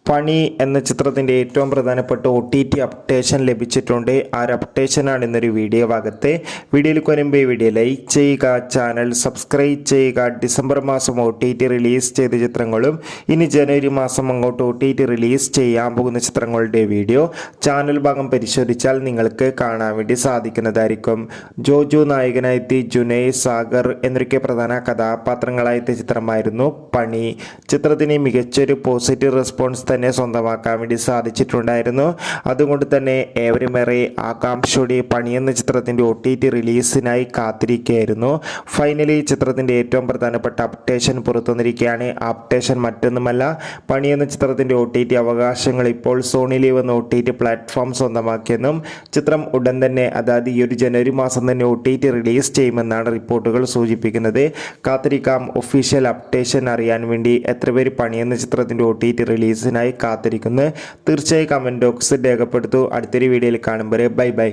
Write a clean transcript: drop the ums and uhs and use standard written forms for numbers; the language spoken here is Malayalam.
പണി എന്ന ചിത്രത്തിൻ്റെ ഏറ്റവും പ്രധാനപ്പെട്ട OTT അപ്ഡേഷൻ ലഭിച്ചിട്ടുണ്ട്. ആ ഒരു അപ്ഡേഷനാണ് ഇന്നൊരു വീഡിയോ ഭാഗത്ത്. വീഡിയോയിൽ വരുമ്പോൾ ഈ വീഡിയോ ലൈക്ക് ചെയ്യുക, ചാനൽ സബ്സ്ക്രൈബ് ചെയ്യുക. ഡിസംബർ മാസം OTT റിലീസ് ചെയ്ത ചിത്രങ്ങളും ഇനി ജനുവരി മാസം അങ്ങോട്ട് OTT റിലീസ് ചെയ്യാൻ പോകുന്ന ചിത്രങ്ങളുടെ വീഡിയോ ചാനൽ ഭാഗം പരിശോധിച്ചാൽ നിങ്ങൾക്ക് കാണാൻ വേണ്ടി സാധിക്കുന്നതായിരിക്കും. ജോജു നായകനായെത്തി ജുനൈ സാഗർ എന്നൊക്കെ പ്രധാന കഥാപാത്രങ്ങളായെത്തിയ ചിത്രമായിരുന്നു പണി. ചിത്രത്തിന് മികച്ചൊരു പോസിറ്റീവ് റെസ്പോൺസ് തന്നെ സ്വന്തമാക്കാൻ വേണ്ടി സാധിച്ചിട്ടുണ്ടായിരുന്നു. അതുകൊണ്ട് തന്നെ ഏവരുമേറെ ആകാംക്ഷയോടെ പണി എന്ന ചിത്രത്തിൻ്റെ OTT റിലീസിനായി കാത്തിരിക്കുകയായിരുന്നു. ഫൈനലി ചിത്രത്തിൻ്റെ ഏറ്റവും പ്രധാനപ്പെട്ട അപ്ഡേഷൻ പുറത്തുവന്നിരിക്കുകയാണ്. അപ്ഡേഷൻ മറ്റൊന്നുമല്ല, പണി എന്ന ചിത്രത്തിൻ്റെ OTT അവകാശങ്ങൾ ഇപ്പോൾ സോണി ലീവ് എന്ന OTT പ്ലാറ്റ്ഫോം സ്വന്തമാക്കിയെന്നും ചിത്രം ഉടൻ തന്നെ, അതായത് ഈ ഒരു ജനുവരി മാസം തന്നെ OTT റിലീസ് ചെയ്യുമെന്നാണ് റിപ്പോർട്ടുകൾ സൂചിപ്പിക്കുന്നത്. കാത്തിരിക്കാം ഒഫീഷ്യൽ അപ്ഡേഷൻ അറിയാൻ വേണ്ടി. എത്ര പേര് പണി എന്ന ചിത്രത്തിൻ്റെ OTT റിലീസിനായി കാത്തിരിക്കുന്നു? തീർച്ചയായും കമൻറ്റ് ബോക്സിൽ രേഖപ്പെടുത്തൂ. അടുത്തൊരു വീഡിയോയിൽ കാണുമ്പോൾ ബൈ ബൈ.